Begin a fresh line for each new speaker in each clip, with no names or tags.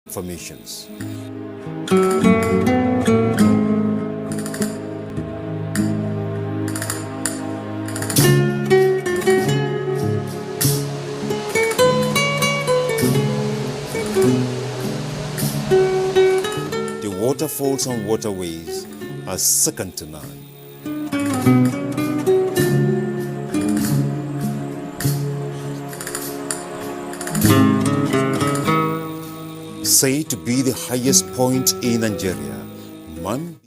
formations. The waterfalls and waterways are second to none. Said to be the highest point in Nigeria, man.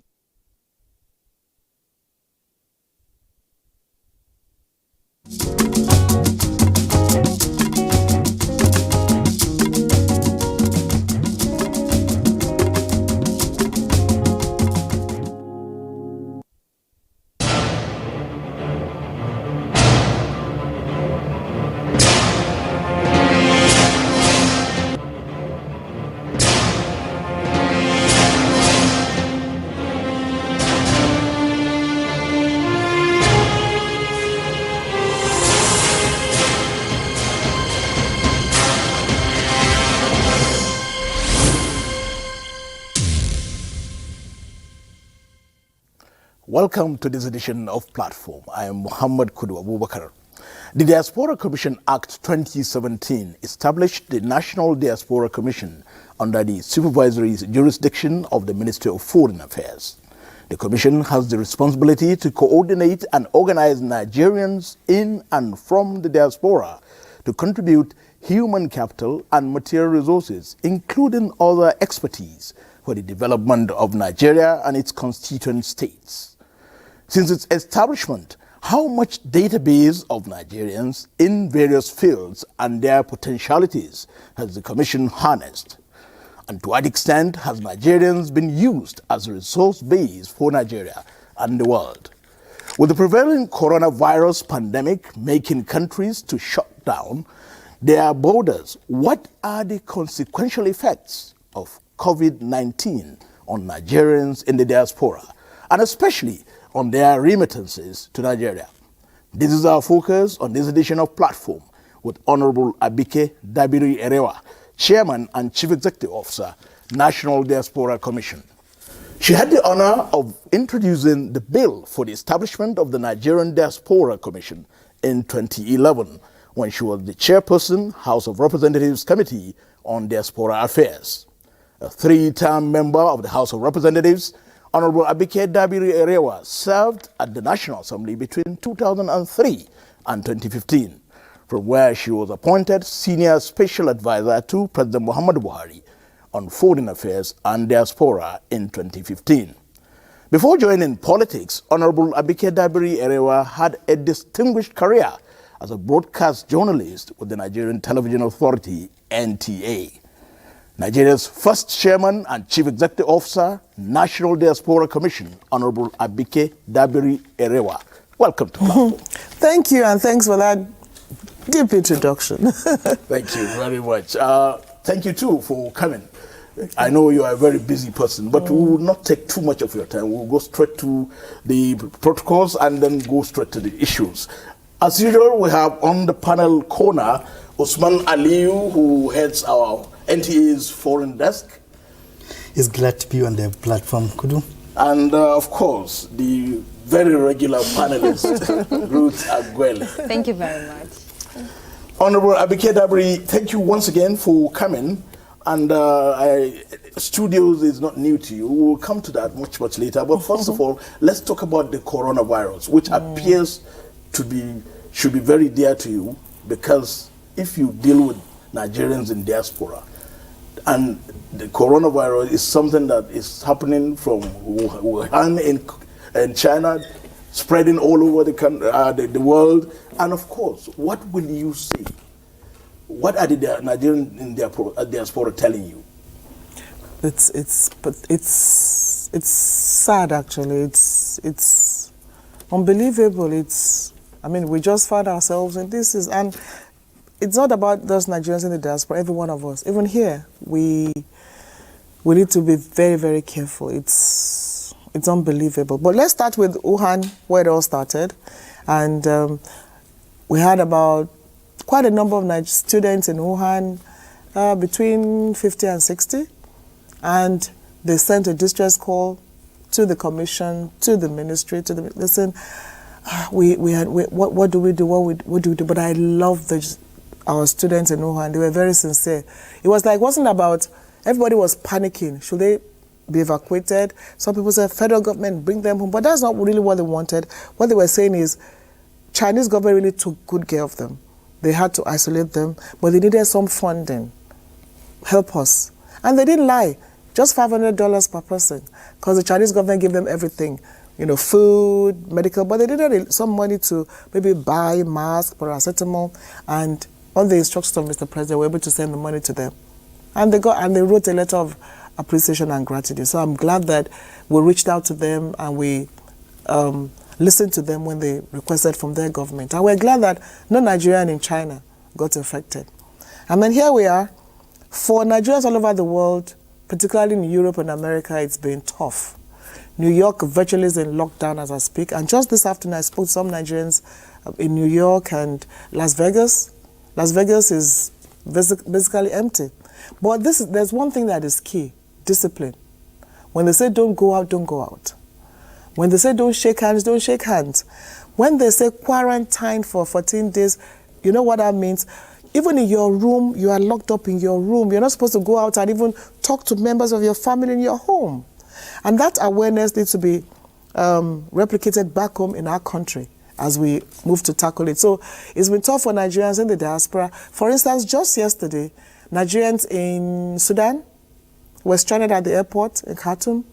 Welcome to this edition of Platform. I am Muhammad Kudu Abubakar. The Diaspora Commission Act 2017 established the National Diaspora Commission under the supervisory jurisdiction of the Ministry of Foreign Affairs. The Commission has the responsibility to coordinate and organize Nigerians in and from the diaspora to contribute human capital and material resources, including other expertise, for the development of Nigeria and its constituent states. Since its establishment, how much database of Nigerians in various fields and their potentialities has the Commission harnessed? And to what extent has Nigerians been used as a resource base for Nigeria and the world? With the prevailing coronavirus pandemic making countries to shut down their borders, what are the consequential effects of COVID-19 on Nigerians in the diaspora, and especially on their remittances to Nigeria? This is our focus on this edition of Platform with Honorable Abike Dabiri Erewa, Chairman and Chief Executive Officer, National Diaspora Commission. She had the honor of introducing the bill for the establishment of the Nigerian Diaspora Commission in 2011 when she was the chairperson, House of Representatives Committee on Diaspora Affairs. A three-term member of the House of Representatives, Honorable Abike Dabiri Erewa served at the National Assembly between 2003 and 2015, from where she was appointed Senior Special Advisor to President Muhammadu Buhari on Foreign Affairs and Diaspora in 2015. Before joining politics, Honorable Abike Dabiri Erewa had a distinguished career as a broadcast journalist with the Nigerian Television Authority, NTA. Nigeria's first chairman and chief executive officer, National Diaspora Commission, Honorable Abike Dabiri Erewa. Welcome to Platform.
Thank you, and thanks for that deep introduction.
Thank you very much. Thank you too for coming. I know you are a very busy person, but we will not take too much of your time. We'll go straight to the protocols and then go straight to the issues. As usual, we have on the panel corner Usman Aliyu, who heads our NTA's foreign desk.
It's glad to be on the platform, Kudu.
And of course, the very regular panelist, Ruth Aguele.
Thank you very much.
Honorable Abike Dabiri, thank you once again for coming. And studios is not new to you. We'll come to that much later. But first of all, let's talk about the coronavirus, which appears to be, should be very dear to you, because if you deal with Nigerians in diaspora, and the coronavirus is something that is happening from Wuhan in China, spreading all over the world. And of course, what will you say? What are the Nigerians in diaspora telling you?
It's sad, actually. It's unbelievable. I mean, we just find ourselves in this and it's not about those Nigerians in the diaspora, every one of us. Even here, we need to be very, very careful. It's unbelievable. But let's start with Wuhan, where it all started. And we had about quite a number of students in Wuhan between 50 and 60, and they sent a distress call to the commission, to the ministry, to the listen. What do we do? What do we do? But I love our students in Wuhan. They were very sincere. It wasn't about everybody was panicking. Should they be evacuated? Some people said federal government bring them home, but that's not really what they wanted. What they were saying is Chinese government really took good care of them. They had to isolate them, but they needed some funding. Help us. And they didn't lie. Just $500 per person, because the Chinese government gave them everything, food, medical, but they needed some money to maybe buy masks, paracetamol, and on the instructions of Mr. President, they were able to send the money to them. And they wrote a letter of appreciation and gratitude. So I'm glad that we reached out to them and we listened to them when they requested from their government. And we're glad that no Nigerian in China got affected. And then here we are. For Nigerians all over the world, particularly in Europe and America, it's been tough. New York virtually is in lockdown as I speak. And just this afternoon, I spoke to some Nigerians in New York and Las Vegas. Las Vegas is basically empty. But there's one thing that is key: discipline. When they say don't go out, don't go out. When they say don't shake hands, don't shake hands. When they say quarantine for 14 days, you know what that means? Even in your room, you are locked up in your room. You're not supposed to go out and even talk to members of your family in your home. And that awareness needs to be replicated back home in our country as we move to tackle it. So it's been tough for Nigerians in the diaspora. For instance, just yesterday, Nigerians in Sudan were stranded at the airport in Khartoum.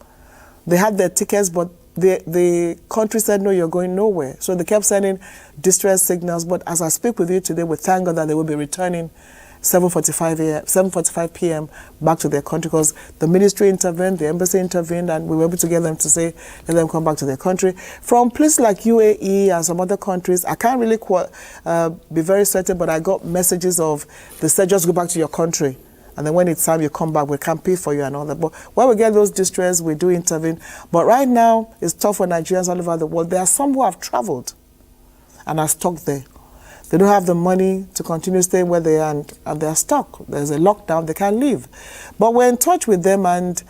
They had their tickets, but the country said, no, you're going nowhere. So they kept sending distress signals. But as I speak with you today, we thank God that they will be returning 7:45 p.m. back to their country, because the ministry intervened, the embassy intervened, and we were able to get them to say, let them come back to their country. From places like UAE and some other countries, I can't really be very certain, but I got messages of, they said, just go back to your country. And then when it's time you come back, we can pay for you and all that. But when we get those distress, we do intervene. But right now, it's tough for Nigerians all over the world. There are some who have traveled and are stuck there. They don't have the money to continue staying where they are, and they're stuck. There's a lockdown, they can't leave. But we're in touch with them, and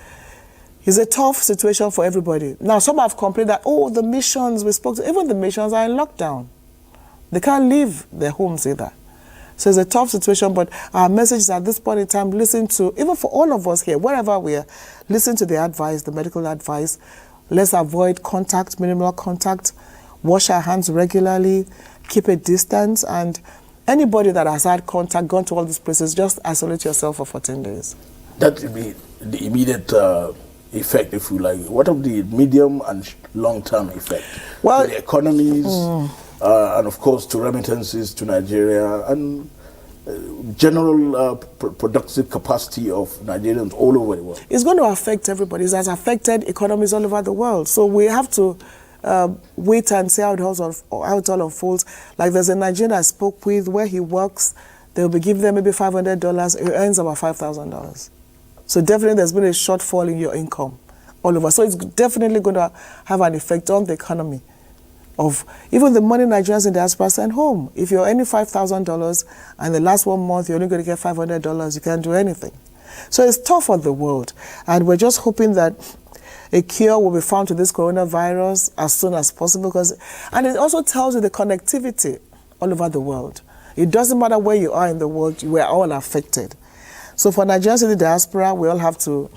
it's a tough situation for everybody. Now, some have complained that, the missions we spoke to, even the missions are in lockdown. They can't leave their homes either. So it's a tough situation, but our message is at this point in time, listen to, even for all of us here, wherever we are, listen to the advice, the medical advice. Let's avoid contact, minimal contact, wash our hands regularly, keep a distance, and anybody that has had contact, gone to all these places, just isolate yourself for 14 days.
That would be the immediate effect, if you like. What of the medium and long-term effect?
Well,
to the economies, and of course to remittances to Nigeria, and general productive capacity of Nigerians all over the world.
It's going to affect everybody. It has affected economies all over the world. So we have to wait and see how it all unfolds. Like there's a Nigerian I spoke with where he works, they'll be giving them maybe $500, he earns about $5,000. So definitely there's been a shortfall in your income all over. So it's definitely going to have an effect on the economy of even the money Nigerians in the diaspora send home. If you're earning $5,000 and the last 1 month you're only going to get $500, you can't do anything. So it's tough on the world. And we're just hoping that a cure will be found to this coronavirus as soon as possible. And it also tells you the connectivity all over the world. It doesn't matter where you are in the world, we're all affected. So for Nigerians in the diaspora, we all have to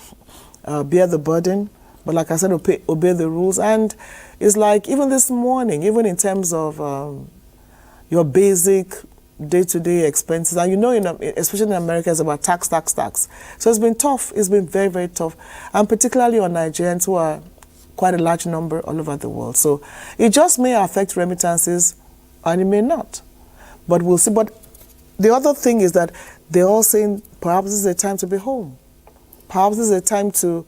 bear the burden. But like I said, obey the rules. And it's like even this morning, even in terms of your basic day-to-day expenses, and especially in America, it's about tax. So it's been tough. It's been very, very tough. And particularly on Nigerians who are quite a large number all over the world. So it just may affect remittances and it may not. But we'll see. But the other thing is that they're all saying perhaps this is a time to be home. Perhaps this is a time to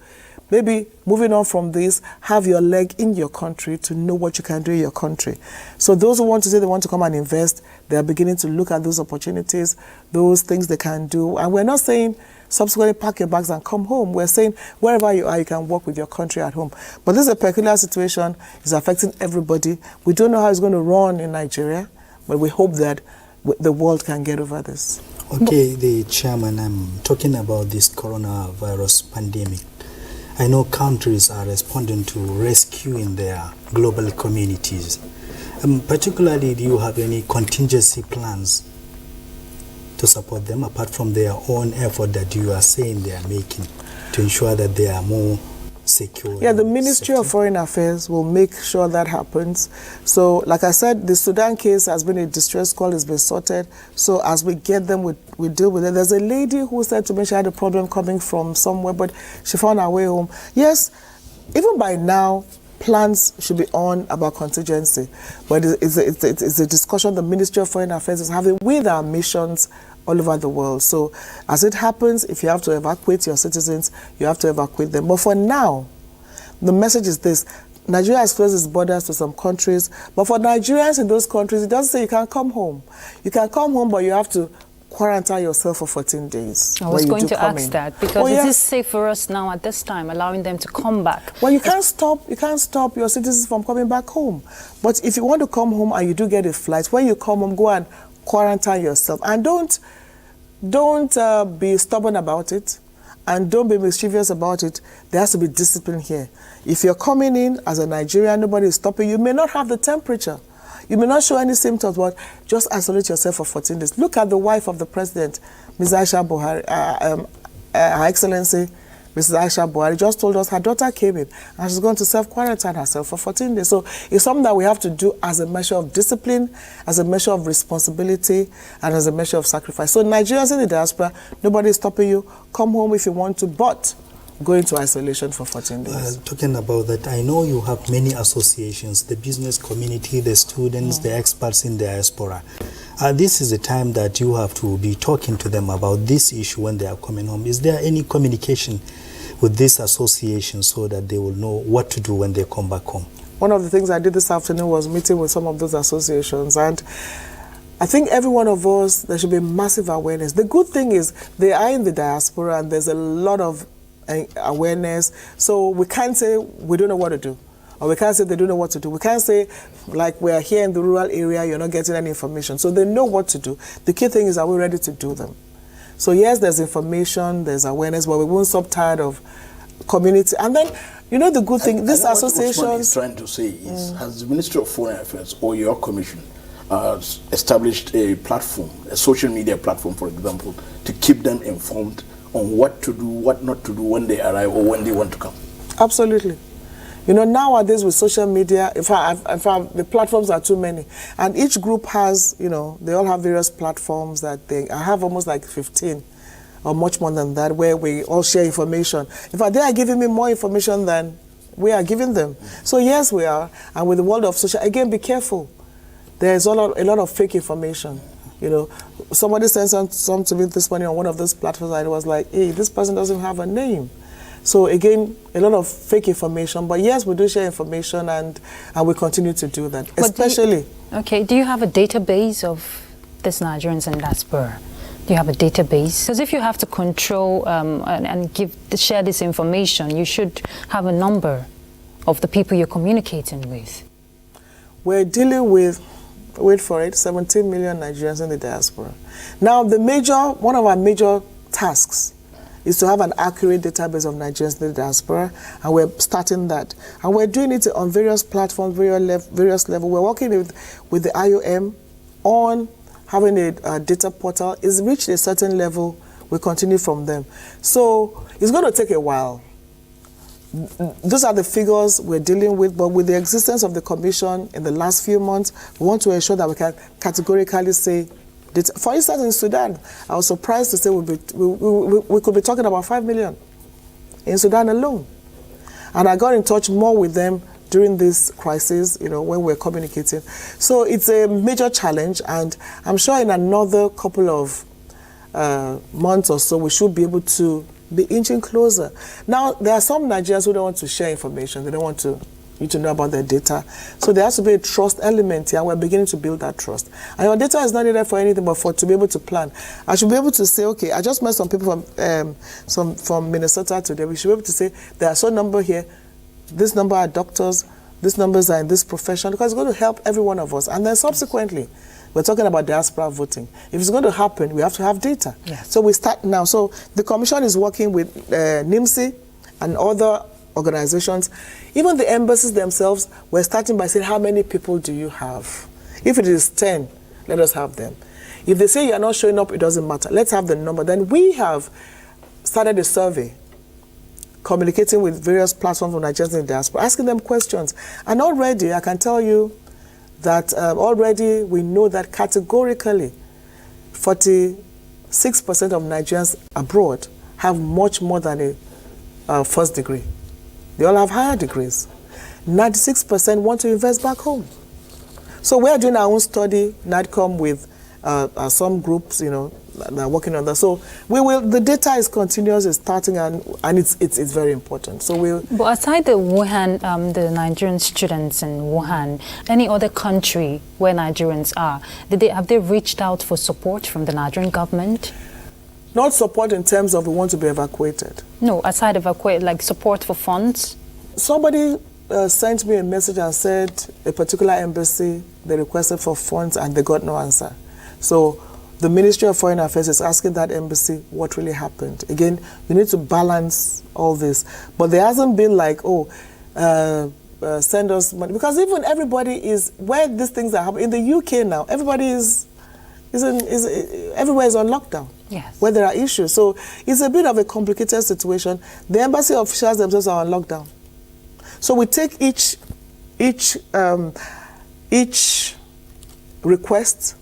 maybe moving on from this, have your leg in your country to know what you can do in your country. So those who want to say they want to come and invest, they are beginning to look at those opportunities, those things they can do. And we're not saying subsequently pack your bags and come home. We're saying wherever you are, you can work with your country at home. But this is a peculiar situation. It's affecting everybody. We don't know how it's going to run in Nigeria, but we hope that the world can get over this.
Okay, the chairman, I'm talking about this coronavirus pandemic. I know countries are responding to rescuing their global communities. Particularly, do you have any contingency plans to support them apart from their own effort that you are saying they are making to ensure that they are more secure?
Yeah, the Ministry of Foreign Affairs will make sure that happens. So, like I said, the Sudan case has been a distress call, it's been sorted. So as we get them, we deal with it. There's a lady who said to me she had a problem coming from somewhere, but she found her way home. Yes, even by now, plans should be on about contingency. But it's a discussion the Ministry of Foreign Affairs is having with our missions all over the world. So as it happens, if you have to evacuate your citizens, you have to evacuate them. But for now, the message is this: Nigeria has closed its borders to some countries, but for Nigerians in those countries, it doesn't say you can come home. You can come home, but you have to quarantine yourself for 14 days.
I was going to ask that, because it is safe for us now at this time, allowing them to come back.
Well, you can't stop your citizens from coming back home. But if you want to come home and you do get a flight, when you come home, go and quarantine yourself. And don't be stubborn about it, and don't be mischievous about it. There has to be discipline here. If you're coming in as a Nigerian, nobody is stopping you. You may not have the temperature. You may not show any symptoms, but just isolate yourself for 14 days. Look at the wife of the president, Ms. Aisha Buhari, Her Excellency, Mrs. Aisha Buhari, just told us her daughter came in and she's going to self-quarantine herself for 14 days. So it's something that we have to do as a measure of discipline, as a measure of responsibility, and as a measure of sacrifice. So Nigerians in the diaspora, nobody is stopping you. Come home if you want to, but go into isolation for 14 days.
Talking about that, I know you have many associations, the business community, the students, the experts in the diaspora. This is the time that you have to be talking to them about this issue when they are coming home. Is there any communication with this association so that they will know what to do when they come back home?
One of the things I did this afternoon was meeting with some of those associations, and I think every one of us, there should be massive awareness. The good thing is they are in the diaspora and there's a lot of awareness, so we can't say we don't know what to do, or we can't say they don't know what to do. We can't say, like, we're here in the rural area, you're not getting any information. So they know what to do. The key thing is, are we ready to do them? So yes, there's information, there's awareness, but we won't stop tired of community. And then, you know, the good thing, this association
is trying to say is, has the Ministry of Foreign Affairs or your commission established a platform, a social media platform, for example, to keep them informed on what to do, what not to do when they arrive or when they want to come? Absolutely. You know, nowadays with social media, in fact, the platforms are too many. And each group has, you know, they all have various platforms that I have almost like 15 or much more than that, where we all share information. In fact, they are giving me more information than we are giving them. So yes, we are. And with the world of social, again, be careful. There's a lot of fake information. You know, somebody sent some to me this morning on one of those platforms, and it was like, hey, this person doesn't have a name. So again, a lot of fake information. But yes, we do share information, and we continue to do that, but especially.
Do you have a database of these Nigerians in diaspora? Do you have a database? Because if you have to control and share this information, you should have a number of the people you're communicating with.
We're dealing with, wait for it, 17 million Nigerians in the diaspora. Now, one of our major tasks is to have an accurate database of Nigerians in the diaspora, and we're starting that. And we're doing it on various platforms, various levels. We're working with the IOM on having a data portal. It's reached a certain level, we continue from them. So it's going to take a while. Those are the figures we're dealing with, but with the existence of the commission in the last few months, we want to ensure that we can categorically say, for instance, in Sudan, I was surprised to say we could be talking about 5 million in Sudan alone. And I got in touch more with them during this crisis, you know, when we're communicating. So it's a major challenge, and I'm sure in another couple of months or so, we should be able to be inching closer. Now, there are some Nigerians who don't want to share information. They don't want you to know about their data. So there has to be a trust element here. We're beginning to build that trust. And your data is not needed for anything but to be able to plan. I should be able to say, okay, I just met some people from Minnesota today. We should be able to say, there are some number here. This number are doctors. These numbers are in this profession, because it's going to help every one of us. And then subsequently, We're talking about diaspora voting. If it's going to happen, we have to have data.
Yes.
So we start now. So the Commission is working with NIMSI and other organizations. Even the embassies themselves, we're starting by saying, how many people do you have? If it is 10, let us have them. If they say you're not showing up, it doesn't matter. Let's have the number. Then we have started a survey, communicating with various platforms of Nigerians in the diaspora, asking them questions. And already, I can tell you that already we know that categorically 46% of Nigerians abroad have much more than a first degree. They all have higher degrees. 96% want to invest back home. So we are doing our own study, NADCOM, with some groups, that are working on that. So the data is continuous, it's starting, and it's very important. So
But aside the Wuhan, the Nigerian students in Wuhan, any other country where Nigerians are, have they reached out for support from the Nigerian government?
Not support in terms of we want to be evacuated.
No, aside evacuate, like support for funds?
Somebody sent me a message and said a particular embassy, they requested for funds and they got no answer. So the Ministry of Foreign Affairs is asking that embassy what really happened. Again, we need to balance all this. But there hasn't been like, send us money. Because even everybody is, where these things are happening, in the UK now, everybody everywhere is on lockdown.
Yes.
Where there are issues. So it's a bit of a complicated situation. The embassy officials themselves are on lockdown. So we take each request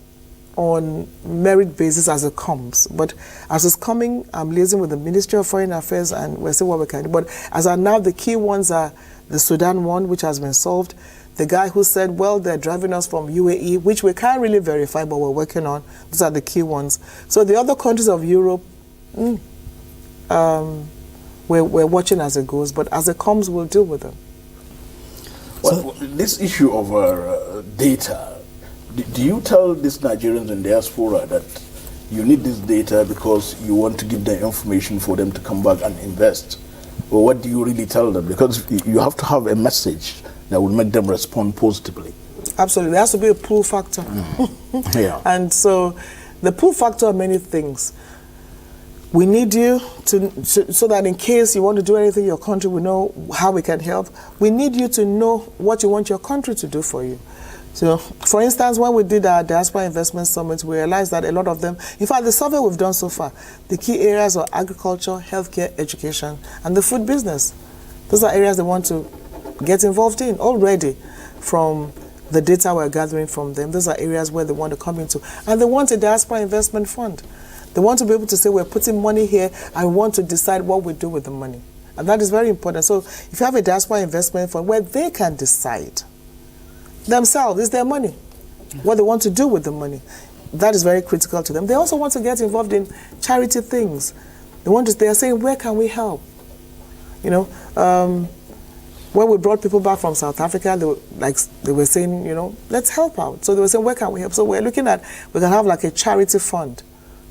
on merit basis as it comes. But as it's coming, I'm liaising with the Ministry of Foreign Affairs and we'll see what we can do. But as of now, the key ones are the Sudan one, which has been solved. The guy who said, well, they're driving us from UAE, which we can't really verify, but we're working on. These are the key ones. So the other countries of Europe, we're watching as it goes. But as it comes, we'll deal with them.
Well, this issue of data, do you tell these Nigerians in diaspora that you need this data because you want to give them information for them to come back and invest? Or what do you really tell them? Because you have to have a message that will make them respond positively.
Absolutely. There has to be a pull factor.
Yeah.
And so the pull factor are many things. We need you so that in case you want to do anything in your country, we know how we can help. We need you to know what you want your country to do for you. So, for instance, when we did our Diaspora Investment Summit, we realized that a lot of them, in fact, the survey we've done so far, the key areas are agriculture, healthcare, education, and the food business. Those are areas they want to get involved in already from the data we're gathering from them. Those are areas where they want to come into. And they want a diaspora investment fund. They want to be able to say, we're putting money here and we want to decide what we do with the money. And that is very important. So if you have a diaspora investment fund where they can decide themselves, it's their money, what they want to do with the money, that is very critical to them. They also want to get involved in charity things. They are saying, where can we help? When we brought people back from South Africa, they were saying, let's help out. So they were saying, where can we help? So we're looking at, we can have like a charity fund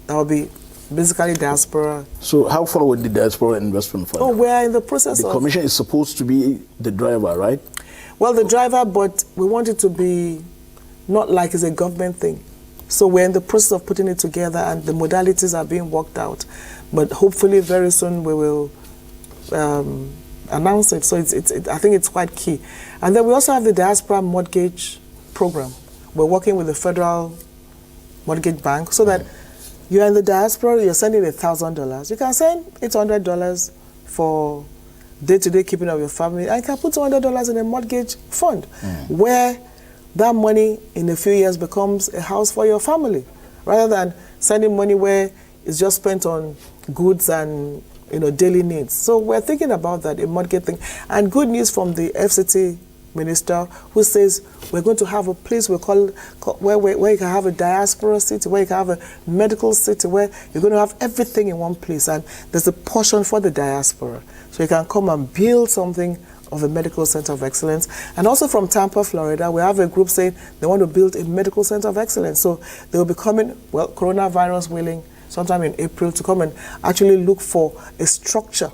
that will be basically diaspora.
So how far with the Diaspora Investment Fund?
Oh, we're in the process
The Commission is supposed to be the driver, right?
Well, the driver, but we want it to be not like it's a government thing. So we're in the process of putting it together and the modalities are being worked out. But hopefully very soon we will announce it. So I think it's quite key. And then we also have the Diaspora Mortgage Program. We're working with the Federal Mortgage Bank so that you're in the diaspora, you're sending $1,000. You can send $800 for day-to-day keeping of your family, and you can put $200 in a mortgage fund where that money in a few years becomes a house for your family, rather than sending money where it's just spent on goods and daily needs. So we're thinking about that, a mortgage thing. And good news from the FCT minister who says we're going to have a place we call where you can have a diaspora city, where you can have a medical city, where you're going to have everything in one place, and there's a portion for the diaspora. So you can come and build something of a medical center of excellence. And also from Tampa, Florida, we have a group saying they want to build a medical center of excellence. So they will be coming, coronavirus willing, sometime in April, to come and actually look for a structure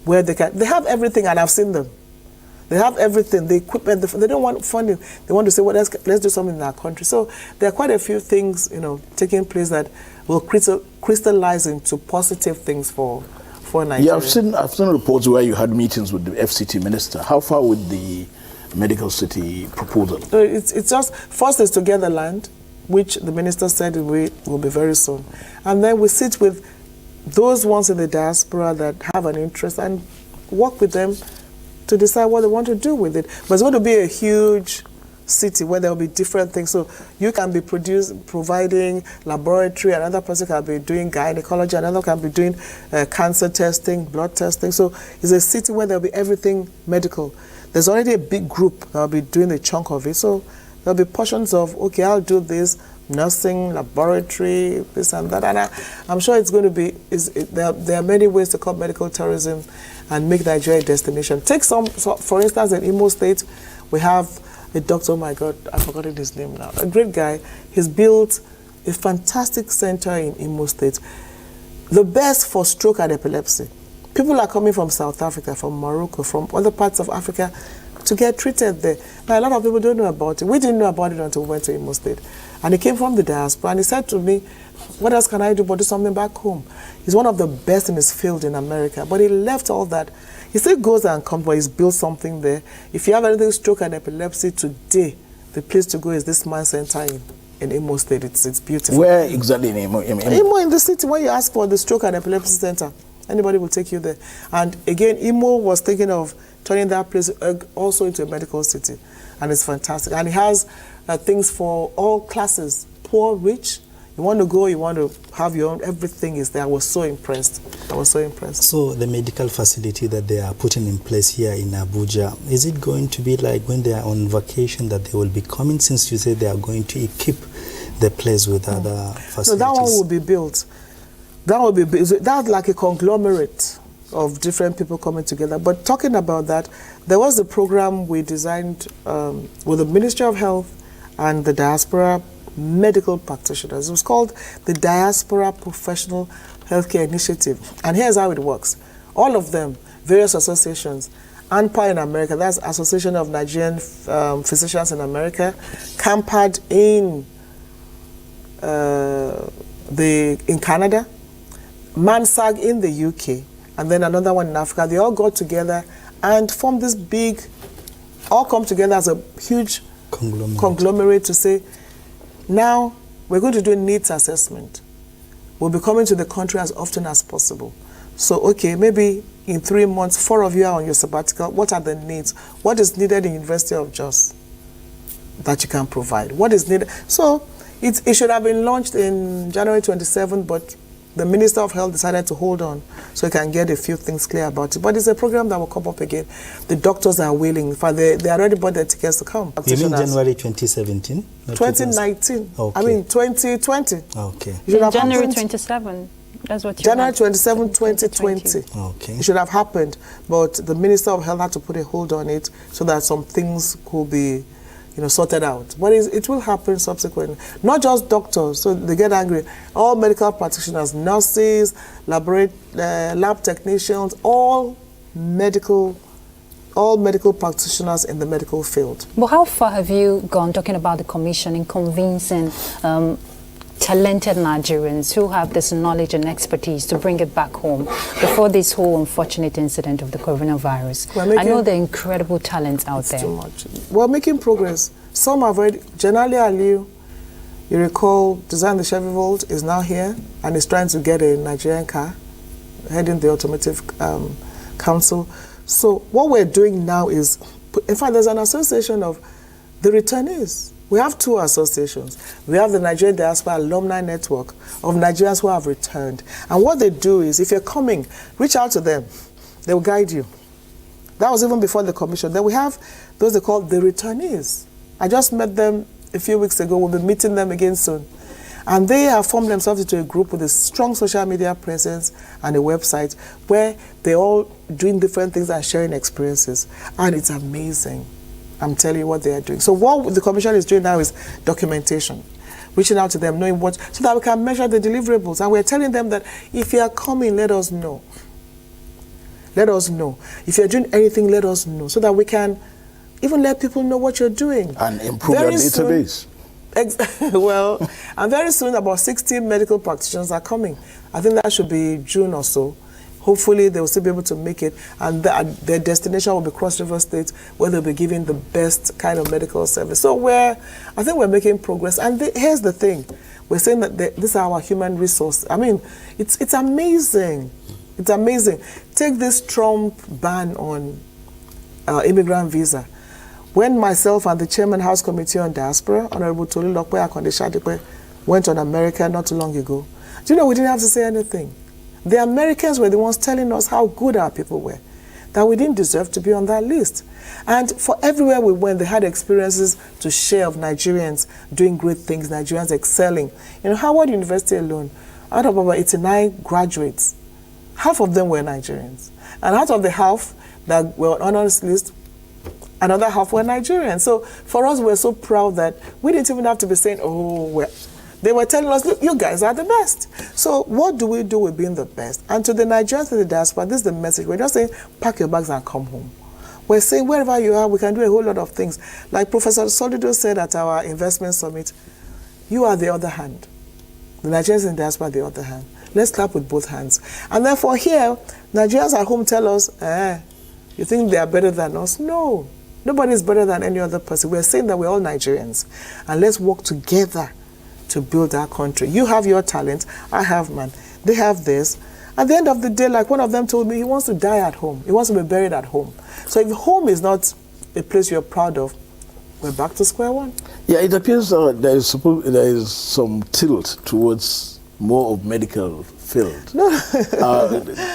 where they have everything, and I've seen them. They have everything, the equipment. They don't want funding. They want to say, well, let's do something in our country. So there are quite a few things, taking place that will crystallize into positive things for Nigeria.
Yeah, I've seen reports where you had meetings with the FCT minister. How far with the medical city proposal?
So it's just, first is to get the land, which the minister said will be very soon. And then we sit with those ones in the diaspora that have an interest and work with them to decide what they want to do with it. But it's going to be a huge city where there will be different things. So you can be providing laboratory, another person can be doing gynecology, another can be doing cancer testing, blood testing. So it's a city where there will be everything medical. There's already a big group that will be doing a chunk of it. So there'll be portions of, okay, I'll do this, nursing, laboratory, this and that. And I'm sure it's going to be, there are many ways to cut medical tourism and make Nigeria a destination. Take so for instance, in Imo State, we have a doctor, oh my God, I've forgotten his name now, a great guy. He's built a fantastic center in Imo State, the best for stroke and epilepsy. People are coming from South Africa, from Morocco, from other parts of Africa to get treated there. Now, a lot of people don't know about it. We didn't know about it until we went to Imo State. And he came from the diaspora, and he said to me, what else can I do but do something back home? He's one of the best in his field in America, but he left all that. He still goes and comes, but he's built something there. If you have anything stroke and epilepsy today, the place to go is this man center in Imo State. It's beautiful.
Where exactly in Imo?
Imo in the city. When you ask for the stroke and epilepsy center, anybody will take you there. And again, Imo was thinking of turning that place also into a medical city. And it's fantastic. And it has things for all classes, poor, rich. You want to go, you want to have your own, everything is there. I was so impressed.
So the medical facility that they are putting in place here in Abuja, is it going to be like when they are on vacation that they will be coming, since you say they are going to equip the place with other facilities?
No, that one will be built. That's like a conglomerate of different people coming together. But talking about that, there was a program we designed with the Ministry of Health and the Diaspora medical practitioners. It was called the Diaspora Professional Healthcare Initiative. And here's how it works. All of them, various associations, ANPA in America, that's Association of Nigerian Physicians in America, CAMPAD in Canada, MANSAG in the UK, and then another one in Africa. They all got together and formed this big, all come together as a huge conglomerate to say, now we're going to do a needs assessment. We'll be coming to the country as often as possible. So, okay, maybe in 3 months, 4 of you are on your sabbatical. What are the needs? What is needed in University of Jos that you can provide? What is needed? So, it should have been launched in January 27, but the Minister of Health decided to hold on so he can get a few things clear about it. But it's a program that will come up again. The doctors are willing. In fact, they already bought their tickets to come.
You mean January 2017?
2019.
Okay.
I mean 2020.
Okay.
January 27. That's what you
January
want.
27, 2020.
Okay.
It should have happened, but the Minister of Health had to put a hold on it so that some things could be sorted out. But it will happen subsequently. Not just doctors, so they get angry. All medical practitioners, nurses, lab technicians, all medical practitioners in the medical field.
But how far have you gone talking about the commission in convincing talented Nigerians who have this knowledge and expertise to bring it back home before this whole unfortunate incident of the coronavirus? I know there are incredible talents out there.
Too much. We're making progress. Some have already. Janali Aliu, you recall, designed the Chevy Volt, is now here and is trying to get a Nigerian car, heading the Automotive Council. So what we're doing now is, in fact, there's an association of the returnees. We have 2 associations. We have the Nigerian Diaspora Alumni Network of Nigerians who have returned. And what they do is, if you're coming, reach out to them. They will guide you. That was even before the commission. Then we have those they call the returnees. I just met them a few weeks ago. We'll be meeting them again soon. And they have formed themselves into a group with a strong social media presence and a website where they're all doing different things and sharing experiences. And it's amazing. I'm telling you what they are doing. So what the commission is doing now is documentation, reaching out to them, knowing what, so that we can measure the deliverables. And we're telling them that if you are coming, let us know. let us know. If you're doing anything, let us know so that we can even let people know what you're doing.
And improve your database.
Well, and very soon about 60 medical practitioners are coming. I think that should be June or so. Hopefully they will still be able to make it, and their destination will be Cross River State, where they'll be giving the best kind of medical service. So I think we're making progress. And here's the thing. We're saying that this is our human resource. I mean, it's amazing. It's amazing. Take this Trump ban on immigrant visa. When myself and the Chairman House Committee on Diaspora, Honorable Tolu Lokpe Akande-Shadipe, went on America not too long ago, do you know we didn't have to say anything? The Americans were the ones telling us how good our people were, that we didn't deserve to be on that list. And for everywhere we went, they had experiences to share of Nigerians doing great things, Nigerians excelling. You know, Howard University alone, out of about 89 graduates, half of them were Nigerians. And out of the half that were on this list, another half were Nigerians. So for us, we're so proud that we didn't even have to be saying, oh, they were telling us, look, you guys are the best. So what do we do with being the best? And to the Nigerians in the diaspora, this is the message. We're just saying, pack your bags and come home. We're saying, wherever you are, we can do a whole lot of things. Like Professor Solido said at our investment summit, you are the other hand. The Nigerians in the diaspora are the other hand. Let's clap with both hands. And therefore here, Nigerians at home tell us, you think they are better than us? No. Nobody is better than any other person. We're saying that we're all Nigerians. And let's work together to build our country. You have your talent, I have mine. They have this. At the end of the day, like one of them told me, he wants to die at home. He wants to be buried at home. So if home is not a place you're proud of, we're back to square one.
Yeah, it appears there is some tilt towards more of medical field.
No.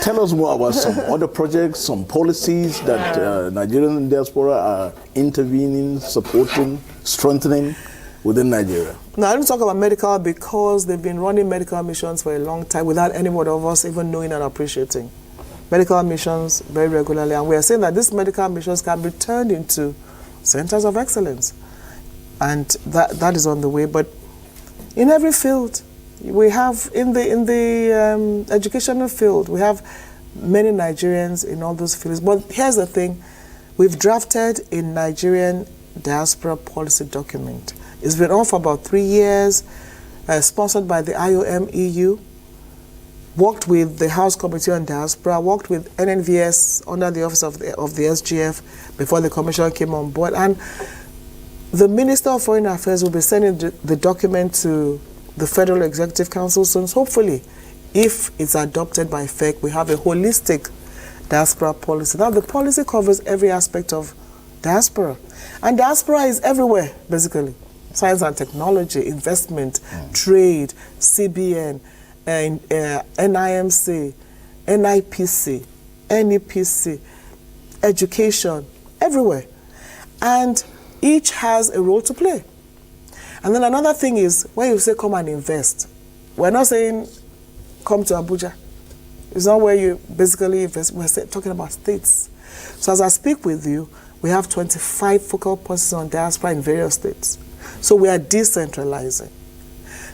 Tell us more about some other projects, some policies that Nigerian diaspora are intervening, supporting, strengthening within Nigeria.
No, I don't talk about medical because they've been running medical missions for a long time without any one of us even knowing and appreciating. Medical missions very regularly, and we are saying that these medical missions can be turned into centers of excellence. And that is on the way. But in every field, we have, in the educational field, we have many Nigerians in all those fields. But here's the thing, we've drafted a Nigerian diaspora policy document. It's been on for about 3 years, sponsored by the IOM EU, worked with the House Committee on Diaspora, worked with NNVS under the office of the SGF before the Commission came on board. And the Minister of Foreign Affairs will be sending the document to the Federal Executive Council soon. So hopefully, if it's adopted by FEC, we have a holistic diaspora policy. Now, the policy covers every aspect of diaspora. And diaspora is everywhere, basically. Science and technology, investment, trade, CBN, NIMC, NIPC, NEPC, education, everywhere. And each has a role to play. And then another thing is, when you say come and invest, we're not saying come to Abuja. It's not where you basically invest. We're talking about states. So as I speak with you, we have 25 focal points on diaspora in various states. So we are decentralizing.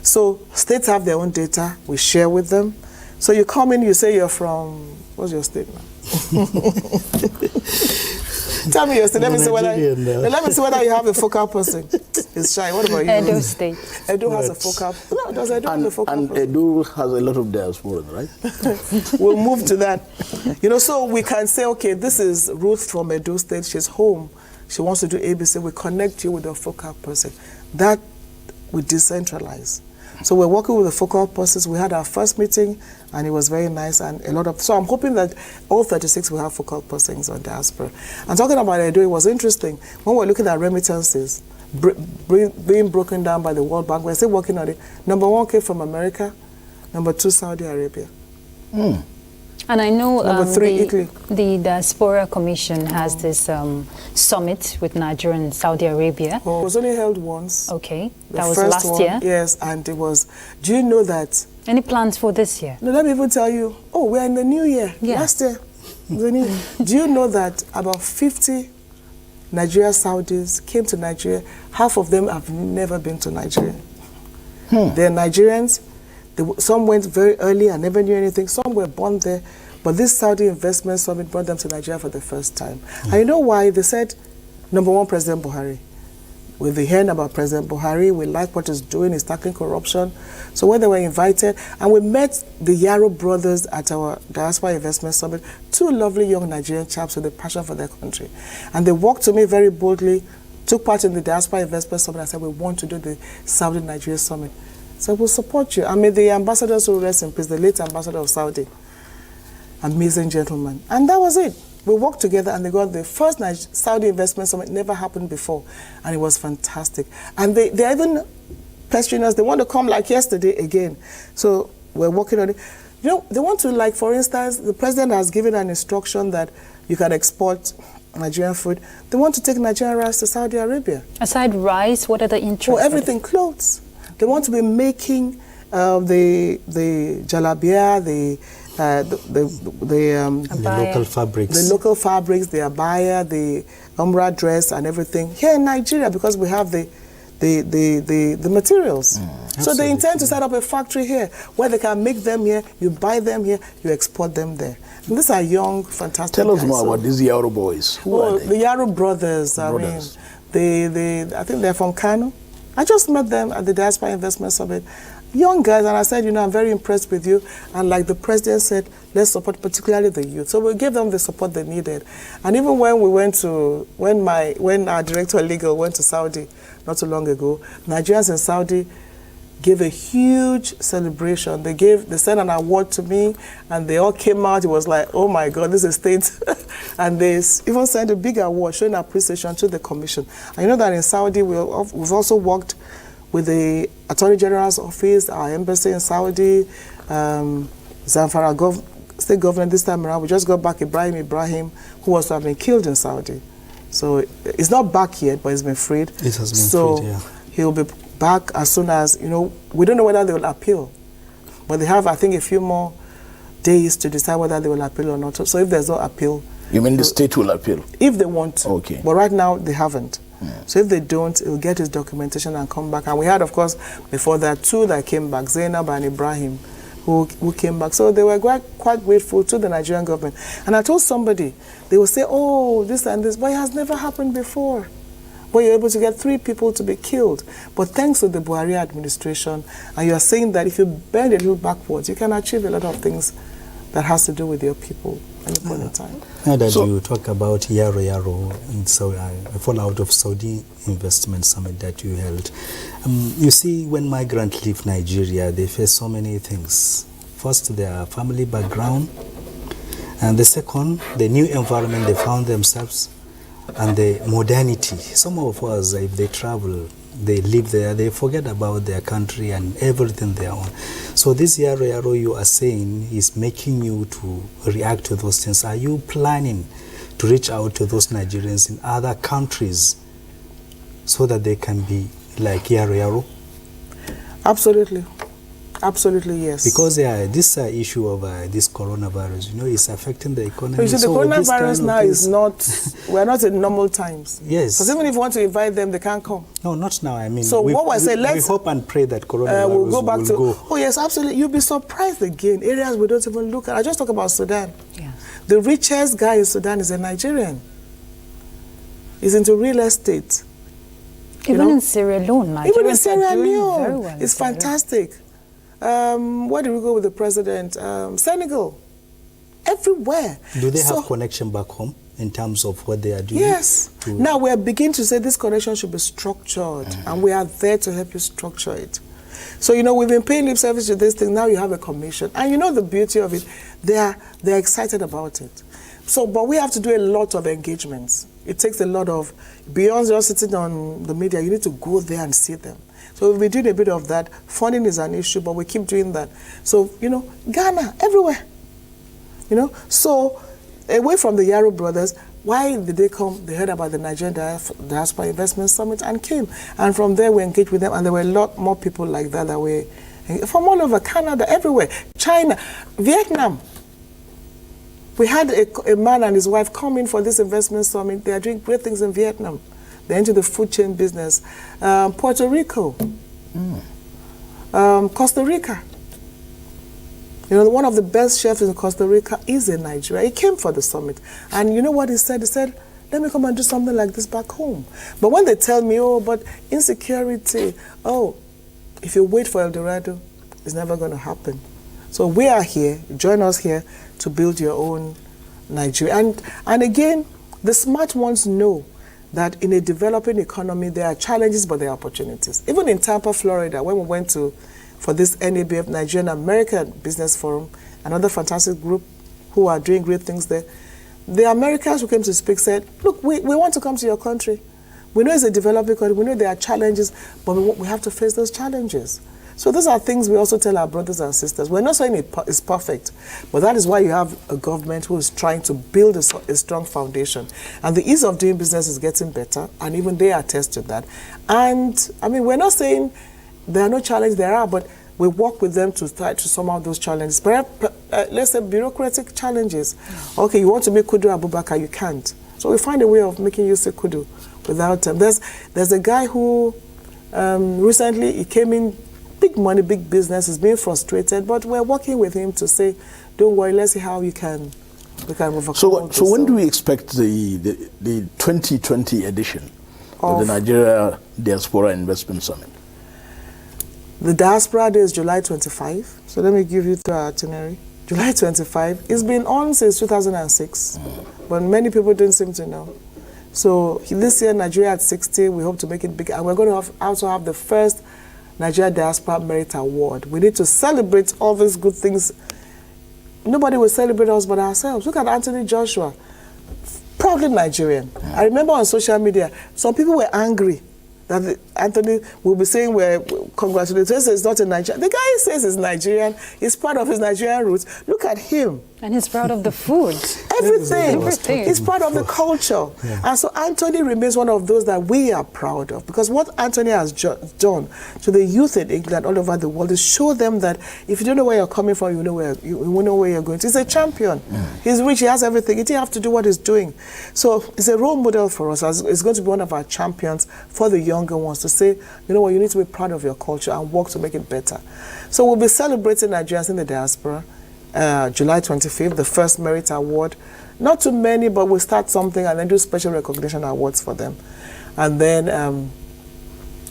So states have their own data, we share with them. So you come in, you say you're from, what's your state now? Tell me your state. Let me see whether you have a focal person. It's shy. What about you?
Edo State.
Edo has a focal. No, does Edo have a focal person?
And Edo has a lot of diaspora, right?
We'll move to that. You know, so we can say, okay, this is Ruth from Edo State. She's home. She wants to do ABC. We connect you with a focal person. That we decentralize. So we're working with the focal persons. We had our first meeting, and it was very nice, and a lot of. So I'm hoping that all 36 will have focal persons on diaspora. And talking about Edo, it was interesting when we're looking at remittances being broken down by the World Bank. We're still working on it. Number 1 came from America. Number 2, Saudi Arabia.
And I know
Number 3, Italy.
The Diaspora Commission has this summit with Nigeria and Saudi Arabia.
It was only held once.
Okay,
The
that was
first
last
one,
year.
Yes, and it was. Do you know that?
Any plans for this year?
No, let me even tell you. Oh, we're in the new year.
Yeah.
Last year. Do you know that about 50 Nigeria Saudis came to Nigeria? Half of them have never been to Nigeria. They're Nigerians. Some went very early and never knew anything. Some were born there. But this Saudi Investment Summit brought them to Nigeria for the first time. And you know why? They said, number one, President Buhari. We've been hearing about President Buhari. We like what he's doing. He's tackling corruption. So when they were invited, and we met the Yaro brothers at our Diaspora Investment Summit, two lovely young Nigerian chaps with a passion for their country. And they walked to me very boldly, took part in the Diaspora Investment Summit, and said, we want to do the Saudi Nigeria Summit. So we'll support you. I mean, the ambassadors who rest in peace, the late ambassador of Saudi, amazing gentleman. And that was it. We worked together and they got the first Saudi Investment Summit, never happened before. And it was fantastic. And they even pestering us, they want to come like yesterday again. So we're working on it. You know, they want to, like, for instance, the president has given an instruction that you can export Nigerian food. They want to take Nigerian rice to Saudi Arabia.
Aside rice, what are the interests?
Oh, everything, clothes. They want to be making the jalabia, the
local fabrics.
The local fabrics, the abaya, the umrah dress and everything here in Nigeria, because we have the materials. So they intend to set up a factory here where they can make them here, you buy them here, you export them there. And these are young, fantastic
Tell us
guys.
more about these Yaro boys. Who are they?
The Yaro brothers. I mean, I think they're from Kano. I just met them at the Diaspora Investment Summit. Young guys, and I said, you know, I'm very impressed with you. And like the president said, let's support particularly the youth. So we gave them the support they needed. And even when we went to, when our director of legal went to Saudi not too long ago, Nigerians in Saudi gave a huge celebration. They sent an award to me, and they all came out. It was like, oh my God, this is state. And they even sent a big award showing appreciation to the commission. And you know that in Saudi, we've also worked with the Attorney General's office, our embassy in Saudi, Zamfara state government this time around. We just got back Ibrahim, who was to have been killed in Saudi. So it's not back yet, but it's been freed.
It has been freed, yeah.
He'll be back as soon as, you know, we don't know whether they will appeal. But they have, I think, a few more days to decide whether they will appeal or not. So if there's no appeal...
You mean the state will appeal?
If they want to.
Okay.
But right now, they haven't. So if they don't, he'll get his documentation and come back. And we had, of course, before that, two that came back, Zainab and Ibrahim, who came back. So they were quite grateful to the Nigerian government. And I told somebody, they will say, oh, this and this, but it has never happened before. Where you're able to get 3 people to be killed. But thanks to the Buhari administration, and you're saying that if you bend a little backwards, you can achieve a lot of things that has to do with your people at any point in time.
Now that you talk about Yaro, and so a fallout of Saudi Investment Summit that you held, you see, when migrants leave Nigeria, they face so many things. First, their family background, and the second, the new environment they found themselves, and the modernity. Some of us, if they travel, they live there, they forget about their country and everything they own. So this Yaro you are saying is making you to react to those things. Are you planning to reach out to those Nigerians in other countries so that they can be like Yaro?
Absolutely. Absolutely, yes.
Because this issue of this coronavirus, you know, is affecting the economy.
You see, the coronavirus now is not, we're not in normal times.
Yes.
Because even if you want to invite them, they can't come.
No, not now. I mean,
so what I say,
we hope and pray that coronavirus
we'll go back
will go.
Oh, yes, absolutely. You'll be surprised again. Areas we don't even look at. I just talk about Sudan.
Yeah.
The richest guy in Sudan is a Nigerian. He's into real estate.
Even in Sierra Leone, Nigerians
even in Sierra Leone,
very well.
It's fantastic. Where did we go with the president? Senegal. Everywhere.
Do they have connection back home in terms of what they are doing?
Yes. Now we're beginning to say this connection should be structured, and we are there to help you structure it. So, you know, we've been paying lip service to this thing. Now you have a commission. And you know the beauty of it, they're excited about it. So, but we have to do a lot of engagements. It takes a lot of, beyond just sitting on the media, you need to go there and see them. So we've been doing a bit of that. Funding is an issue, but we keep doing that. So, you know, Ghana, everywhere. You know, so away from the Yaro brothers, why did they come? They heard about the Nigerian Diaspora Investment Summit and came. And from there we engaged with them, and there were a lot more people like that that were from all over Canada, everywhere. China, Vietnam. We had a man and his wife come in for this investment summit. They are doing great things in Vietnam. They're into the food chain business. Puerto Rico, Costa Rica. You know, one of the best chefs in Costa Rica is in Nigeria. He came for the summit. And you know what he said? He said, let me come and do something like this back home. But when they tell me, oh, but insecurity, oh, if you wait for El Dorado, it's never going to happen. So we are here, join us here to build your own Nigeria. And again, the smart ones know that in a developing economy, there are challenges, but there are opportunities. Even in Tampa, Florida, when we went for this NABF, Nigerian American Business Forum, another fantastic group who are doing great things there, the Americans who came to speak said, look, we want to come to your country. We know it's a developing country, we know there are challenges, but we have to face those challenges. So those are things we also tell our brothers and sisters. We're not saying it's perfect, but that is why you have a government who is trying to build a strong foundation. And the ease of doing business is getting better, and even they attest to that. And, I mean, we're not saying there are no challenges, there are, but we work with them to try to sum out those challenges. Perhaps, let's say bureaucratic challenges. Okay, you want to make Kudu Abubakar, you can't. So we find a way of making you say Kudu without them. There's a guy who recently, he came in, big money, big business, is being frustrated, but we're working with him to say, don't worry, let's see how we can overcome.
So when do we expect the 2020 edition of the Nigeria Diaspora Investment Summit?
The Diaspora Day is July 25. So let me give you the itinerary. July 25. It's been on since 2006, but many people don't seem to know. So this year, Nigeria at 60, we hope to make it big. And we're going to also have the first Nigeria Diaspora Merit Award. We need to celebrate all these good things. Nobody will celebrate us but ourselves. Look at Anthony Joshua, proudly Nigerian. I remember on social media, some people were angry that Anthony will be saying we're congratulating. It's not a Nigerian. The guy says he's Nigerian. He's proud of his Nigerian roots. Look at him.
And he's proud of the food.
Everything. He's proud of the culture. Yeah. And so Anthony remains one of those that we are proud of. Because what Anthony has done to the youth in England all over the world is show them that if you don't know where you're coming from, you know where you're going to. He's a champion. He's rich. He has everything. He didn't have to do what he's doing. So he's a role model for us. He's going to be one of our champions for the younger ones to say, you know what, you need to be proud of your culture and work to make it better. So we'll be celebrating Nigerians in the diaspora. July 25th, the first Merit Award. Not too many, but we'll start something and then do special recognition awards for them. And then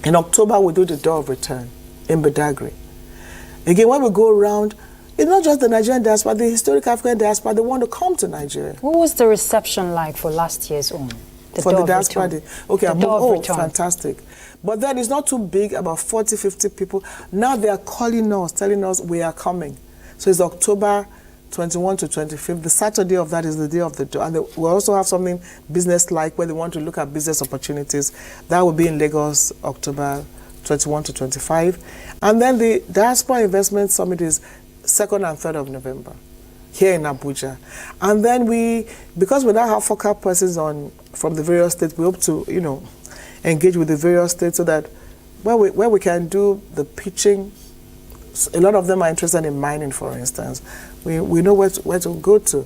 in October, we'll do the Door of Return in Pedigree. Again, when we go around, it's not just the Nigerian diaspora, the historic African diaspora, they want to come to Nigeria.
What was the reception like for last year's own?
For the diaspora day. Okay, fantastic. But then it's not too big, about 40, 50 people. Now they are calling us, telling us we are coming. So it's October 21 to 25th. The Saturday of that is the day of the door. And we also have something business-like where they want to look at business opportunities. That will be in Lagos, October 21 to 25. And then the Diaspora Investment Summit is 2nd and 3rd of November here in Abuja. And then because we now have focal persons from the various states, we hope to, engage with the various states so that where we can do the pitching. A lot of them are interested in mining, for instance. We know where to go to,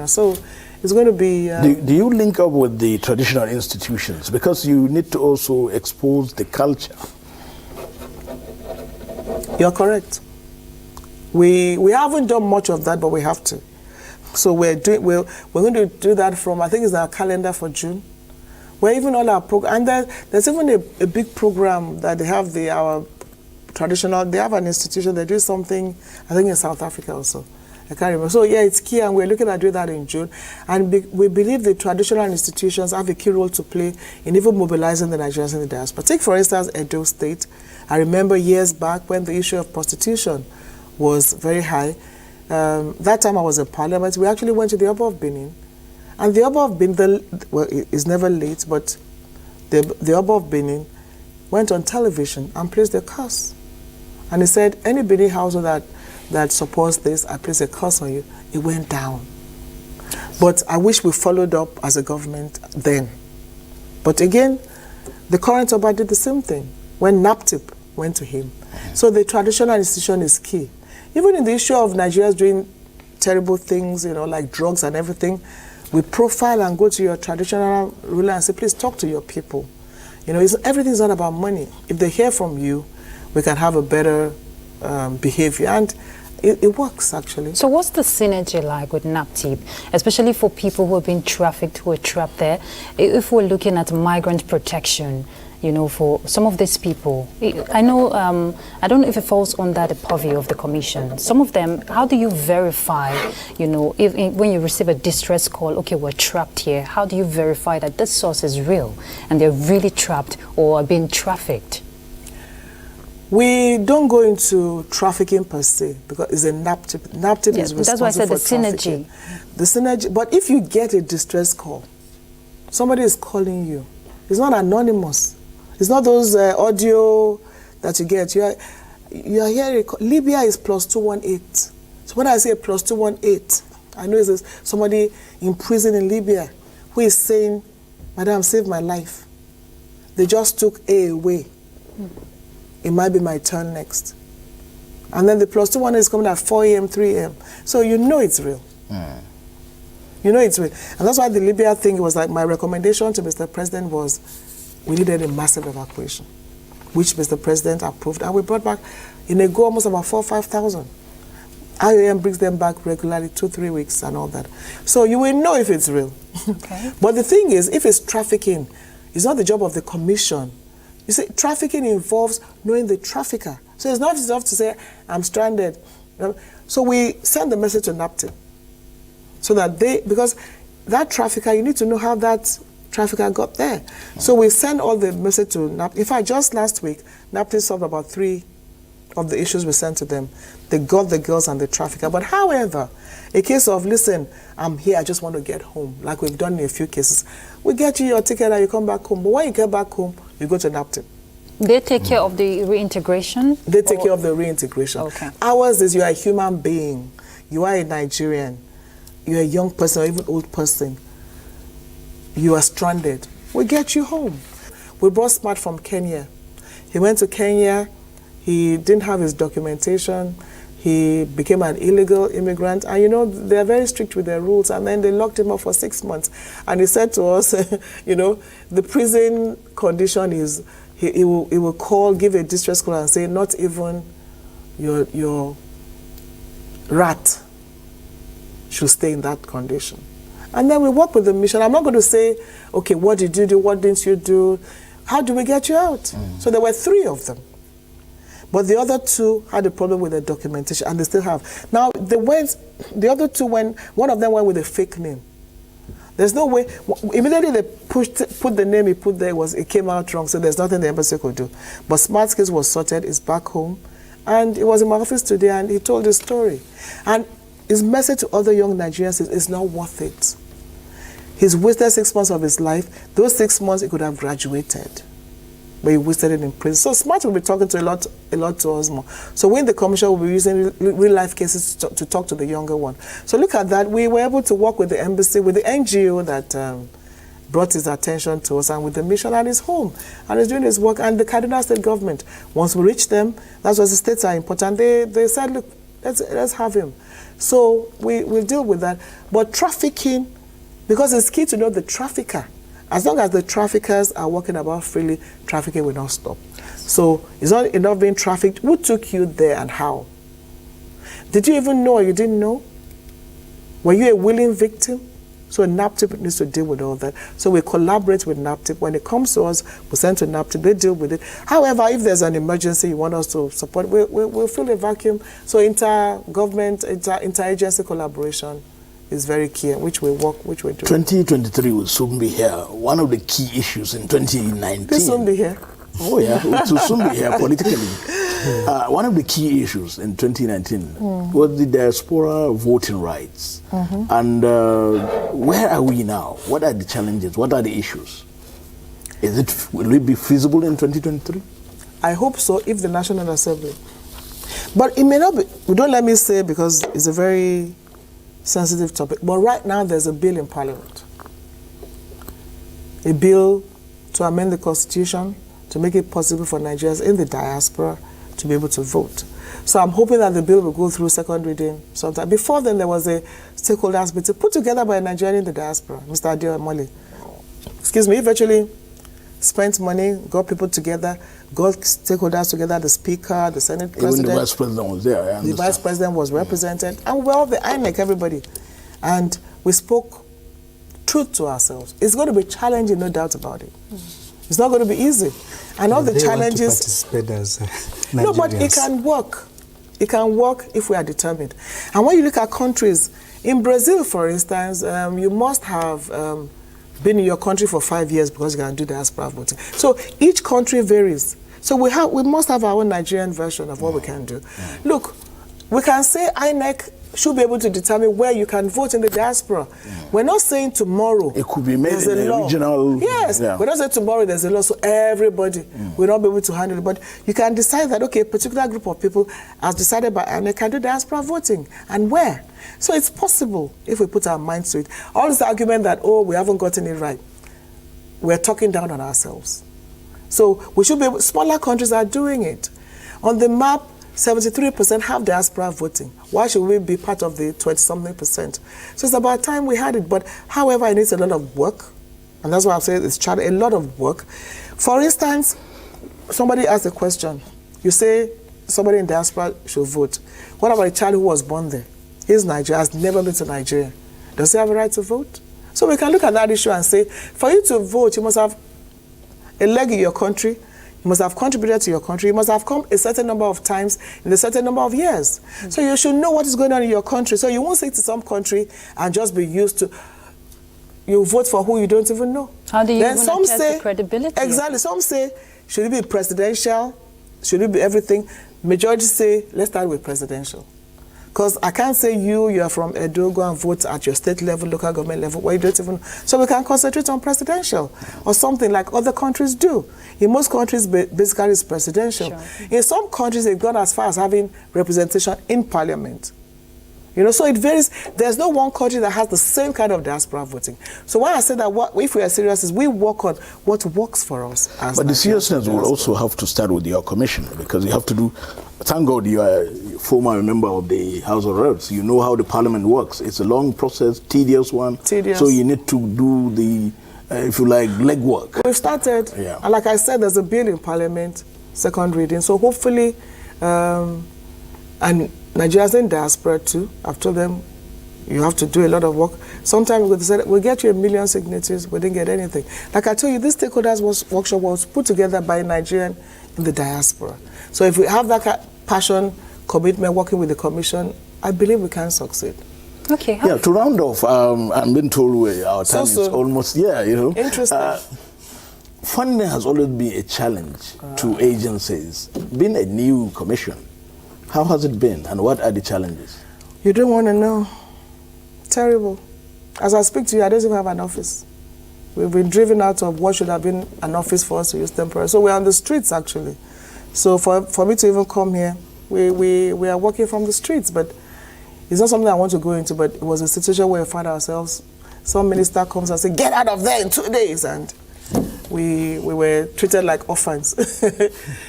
So it's going to be.
Do you link up with the traditional institutions because you need to also expose the culture?
You're correct. We haven't done much of that, but we have to. So we're going to do that from, I think it's our calendar for June. Where even all our program, and there's even a big program that they have our traditional, they have an institution, they do something, I think in South Africa also. I can't remember. So yeah, it's key, and we're looking at doing that in June. And we believe the traditional institutions have a key role to play in even mobilizing the Nigerians in the diaspora. Take, for instance, Edo State. I remember years back when the issue of prostitution was very high. That time I was in Parliament, we actually went to the Oba of Benin. And the Oba of Benin, it's never late, but the Oba of Benin went on television and placed a curse. And he said, any Benin household that supports this, I place a curse on you. It went down. But I wish we followed up as a government then. But again, the current Oba did the same thing when NAPTIP went to him. So the traditional institution is key. Even in the issue of Nigerians doing terrible things, like drugs and everything, we profile and go to your traditional ruler and say, please talk to your people. Everything's not about money. If they hear from you, we can have a better behavior. And It works, actually.
So what's the synergy like with NAPTIP, especially for people who have been trafficked, who are trapped there? If we're looking at migrant protection, you know, for some of these people, I know, I don't know if it falls under the purview of the commission. Some of them, how do you verify, you know, when you receive a distress call, okay, we're trapped here, how do you verify that this source is real and they're really trapped or are being trafficked?
We don't go into trafficking per se because it's a NAPTIP. NAPTIP is responsible
that's why I said
for
the synergy.
The synergy. But if you get a distress call, somebody is calling you. It's not anonymous. It's not those audio that you get. You are hearing. Libya is +218. So when I say +218, I know it's somebody in prison in Libya who is saying, "Madam, save my life. They just took A away. It might be my turn next." And then the +21 is coming at 4 a.m., 3 a.m. So you know it's real. You know it's real. And that's why the Libya thing was like, my recommendation to Mr. President was, we needed a massive evacuation, which Mr. President approved. And we brought back, in a go, almost about 4,000 or 5,000. IOM brings them back regularly, 2-3 weeks and all that. So you will know if it's real.
Okay.
But the thing is, if it's trafficking, it's not the job of the commission. You see, trafficking involves knowing the trafficker. So it's not enough to say, I'm stranded. So we send the message to NAPTIP. So that because that trafficker, you need to know how that trafficker got there. So we send all the message to NAPTIP. In fact, just last week, NAPTIP solved about 3 of the issues we sent to them. They got the girls and the trafficker. But however, a case of, listen, I'm here, I just want to get home, like we've done in a few cases. We get you your ticket and you come back home. But when you get back home, you go to NAPTIP.
They take care of the reintegration?
They take care of the reintegration.
Okay.
Ours is, you are a human being. You are a Nigerian. You're a young person or even old person. You are stranded. We get you home. We brought Smart from Kenya. He went to Kenya. He didn't have his documentation. He became an illegal immigrant. And you know, they're very strict with their rules. And then they locked him up for 6 months. And he said to us, you know, the prison condition is, he will call, give a distress call and say, not even your rat should stay in that condition. And then we work with the mission. I'm not going to say, okay, what did you do? What didn't you do? How do we get you out? So there were 3 of them. But the other 2 had a problem with their documentation, and they still have. Now, the other 2 one of them went with a fake name. There's no way, immediately they put the name he put there, it came out wrong, so there's nothing the embassy could do. But Smart's case was sorted, it's back home, and he was in my office today, and he told his story. And his message to other young Nigerians is, it's not worth it. He's wasted 6 months of his life. Those 6 months, he could have graduated, but he wasted it in prison. So Smart will be talking to a lot to us more. So we in the commission will be using real life cases to talk to the younger one. So look at that. We were able to work with the embassy, with the NGO that brought his attention to us, and with the mission at his home. And he's doing his work. And the Kaduna State government, once we reach them, that's why the states are important. They said, look, let's have him. So we'll deal with that. But trafficking, because it's key to know the trafficker. As long as the traffickers are walking about freely, trafficking will not stop. So it's not enough being trafficked. Who took you there and how? Did you even know or you didn't know? Were you a willing victim? So NAPTIP needs to deal with all that. So we collaborate with NAPTIP. When it comes to us, we send to NAPTIP, they deal with it. However, if there's an emergency you want us to support, we'll fill a vacuum. So inter-government, inter-agency collaboration is very key, which we work, which we do.
2023 will soon be here. One of the key issues in 2019.
Will soon be here.
Oh yeah, it will soon be here politically. One of the key issues in 2019 was the diaspora voting rights. And where are we now? What are the challenges? What are the issues? Will it be feasible in 2023?
I hope so, if the National Assembly. But it may not be. Don't let me say, because it's a very sensitive topic. But right now, there's a bill in Parliament. A bill to amend the Constitution to make it possible for Nigerians in the diaspora to be able to vote. So I'm hoping that the bill will go through second reading sometime. Before then, there was a stakeholders meeting put together by a Nigerian in the diaspora, Mr. Adio Moli. Excuse me, virtually spent money, got people together, got stakeholders together, the Speaker, the Senate President.
Even the Vice President was there, I understand.
The Vice President was represented, and well, the INEC, everybody. And we spoke truth to ourselves. It's going to be challenging, no doubt about it. It's not going to be easy. And all the challenges...
Want to participate as Nigerians.
No, but it can work. It can work if we are determined. And when you look at countries, in Brazil, for instance, you must have been in your country for 5 years because you can do diaspora voting. So each country varies. So we must have our own Nigerian version of what we can do. Look, we can say INEC should be able to determine where you can vote in the diaspora. We're not saying tomorrow.
It could be made in a regional...
Yes, we're not saying tomorrow there's a law, so everybody will not be able to handle it. But you can decide that, okay, a particular group of people, as decided by INEC, can do diaspora voting. And where? So it's possible if we put our minds to it. All this argument that, oh, we haven't gotten it right, we're talking down on ourselves. So we should be able, smaller countries are doing it. On the map, 73% have diaspora voting. Why should we be part of the 20-something%? So it's about time we had it. But however, it needs a lot of work. And that's why I'm saying it's a lot of work. For instance, somebody asked a question. You say somebody in diaspora should vote. What about a child who was born there? He's Nigerian, has never been to Nigeria. Does he have a right to vote? So we can look at that issue and say, for you to vote, you must have a leg in your country. You must have contributed to your country. You must have come a certain number of times in a certain number of years. So you should know what is going on in your country. So you won't say to some country and just be used to, you vote for who you don't even know.
How do you even assess the credibility?
Exactly. Some say, should it be presidential? Should it be everything? Majority say, let's start with presidential. Because I can't say you are from Edo, go and vote at your state level, local government level, where you don't even... So we can concentrate on presidential or something like other countries do. In most countries, basically it's presidential.
Sure.
In some countries, they've gone as far as having representation in parliament. You know, so it varies. There's no one country that has the same kind of diaspora voting. So when I say that if we are serious, is we work on what works for us. But
the seriousness will also have to start with your commission, because you have to do... Thank God you are a former member of the House of Reps. You know how the parliament works. It's a long process, tedious one.
Tedious.
So you need to do the, if you like, legwork.
We've started.
Yeah.
And like I said, there's a bill in parliament, second reading. So hopefully, and Nigerians in diaspora too, I've told them, you have to do a lot of work. Sometimes we'll get you 1 million signatures, we didn't get anything. Like I told you, this stakeholders workshop was put together by a Nigerian in the diaspora. So if we have that passion, commitment, working with the commission, I believe we can succeed.
Okay.
Yeah, to round off, I'm being told our time is almost, you know.
Interesting.
Funding has always been a challenge to agencies. Being a new commission, how has it been and what are the challenges?
You don't want to know. Terrible. As I speak to you, I don't even have an office. We've been driven out of what should have been an office for us to use temporary. So we're on the streets, actually. So for me to even come here, we are working from the streets, but it's not something I want to go into, but it was a situation where we find ourselves, some minister comes and says, get out of there in 2 days, and we were treated like orphans.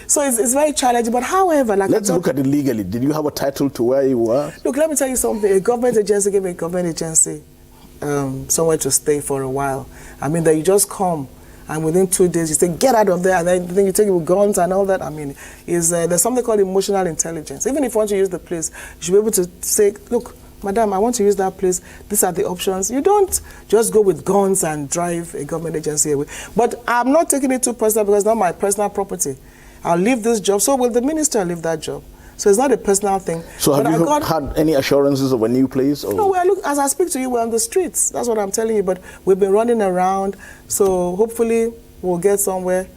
So it's very challenging, but however...
Let's look at it legally. Did you have a title to where you were?
Look, let me tell you something. A government agency gave a government agency somewhere to stay for a while. I mean, that you just come, and within 2 days you say, get out of there, and then you take it with guns and all that. I mean, there's something called emotional intelligence. Even if you want to use the place, you should be able to say, look, madam, I want to use that place. These are the options. You don't just go with guns and drive a government agency away. But I'm not taking it too personal because it's not my personal property. I'll leave this job, so will the minister leave that job. So it's not a personal thing.
So have you had any assurances of a new place? Or?
No, as I speak to you, we're on the streets. That's what I'm telling you. But we've been running around. So hopefully we'll get somewhere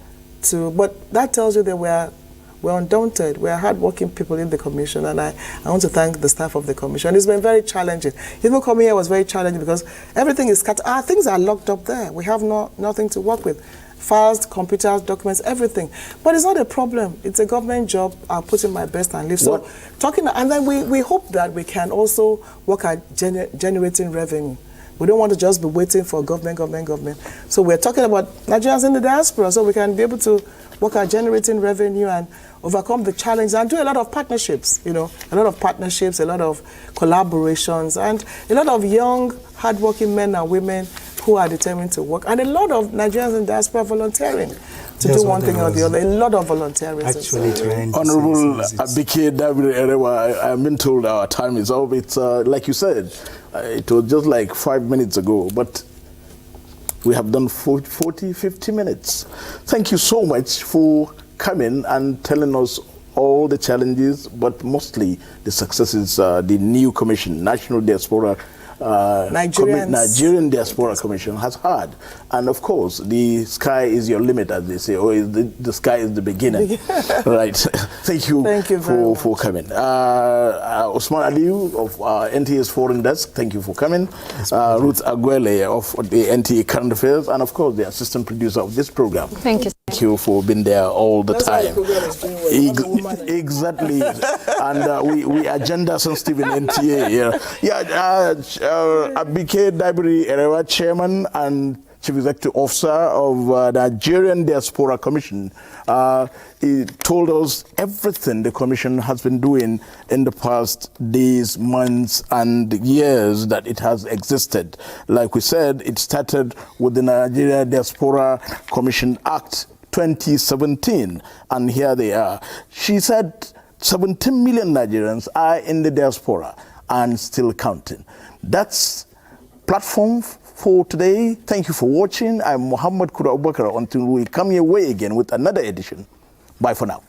to... But that tells you that we're undaunted. We're hardworking people in the commission. And I want to thank the staff of the commission. It's been very challenging. Even coming here was very challenging because everything is cut. Our things are locked up there. We have nothing to work with. Files, computers, documents, everything. But it's not a problem. It's a government job. I'll put in my best and leave. So and then we hope that we can also work at generating revenue. We don't want to just be waiting for government. So we're talking about Nigerians in the diaspora, so we can be able to work at generating revenue and overcome the challenge and do a lot of partnerships, a lot of partnerships, a lot of collaborations, and a lot of young, hardworking men and women who are determined to work, and a lot of Nigerians in diaspora volunteering to
That's
do one
what
thing
I
or the
was
other. A lot of volunteering.
Actually, trying to
Honorable
say since it's-
Abike Dabiri Erewa, I've been told our time is up. It's like you said, it was just like 5 minutes ago, but we have done 40, 50 minutes. Thank you so much for coming and telling us all the challenges, but mostly the successes the new commission, National Diaspora Nigerian Diaspora Commission has had. And of course, the sky is your limit, as they say, or the sky is the beginning. Right. Thank you for coming. Osman Aliu of NTA's Foreign Desk, thank you for coming. Ruth Aguele of the NTA Current Affairs, and of course, the assistant producer of this program.
Thank you.
Thank you for being there all the time. Exactly. And we agenda sensitive in NTA. Abike Dabiri Erewa, Chairman and Chief Executive Officer of Nigerian Diaspora Commission, he told us everything the Commission has been doing in the past days, months, and years that it has existed. Like we said, it started with the Nigerian Diaspora Commission Act 2017, and here they are. She said 17 million Nigerians are in the diaspora and still counting. That's platform for today. Thank you for watching. I'm Muhammad Kudu Abubakar. Until we come your way again with another edition. Bye for now.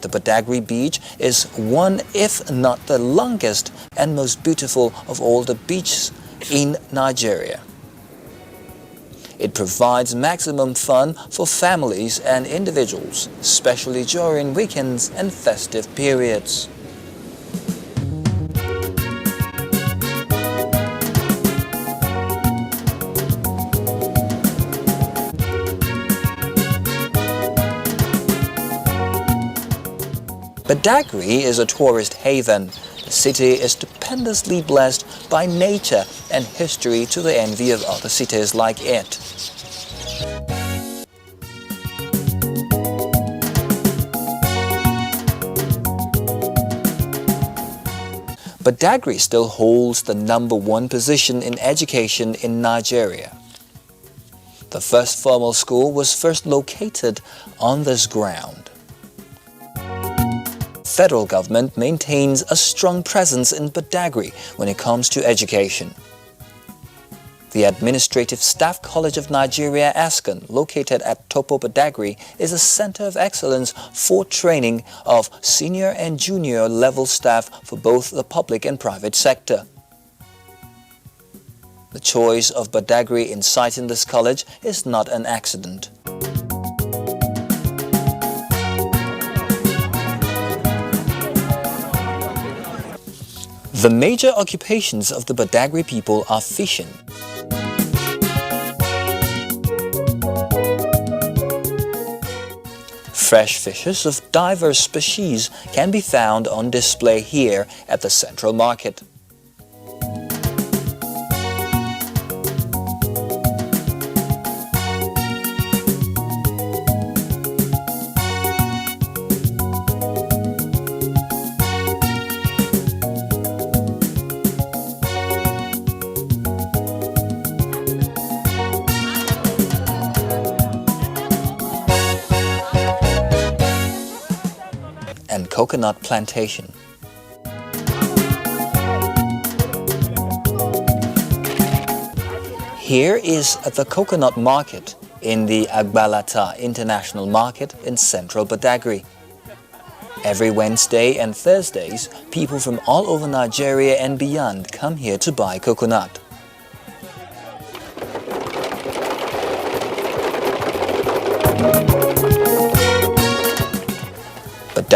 The Pedigree Beach is one, if not the longest and most beautiful of all the beaches in Nigeria. It provides maximum fun for families and individuals, especially during weekends and festive periods. Pedigree is a tourist haven. The city is stupendously blessed by nature and history to the envy of other cities like it. Pedigree still holds the #1 position in education in Nigeria. The first formal school was first located on this ground. Federal government maintains a strong presence in Pedigree when it comes to education. The Administrative Staff College of Nigeria, ASCON, located at Topo Pedigree, is a center of excellence for training of senior and junior level staff for both the public and private sector. The choice of Pedigree in siting this college is not an accident. The major occupations of the Pedigree people are fishing, fresh fishes of diverse species can be found on display here at the Central Market. And coconut plantation. Here is the coconut market in the Agbalata International Market in central Pedigree. Every Wednesday and Thursdays, people from all over Nigeria and beyond come here to buy coconut.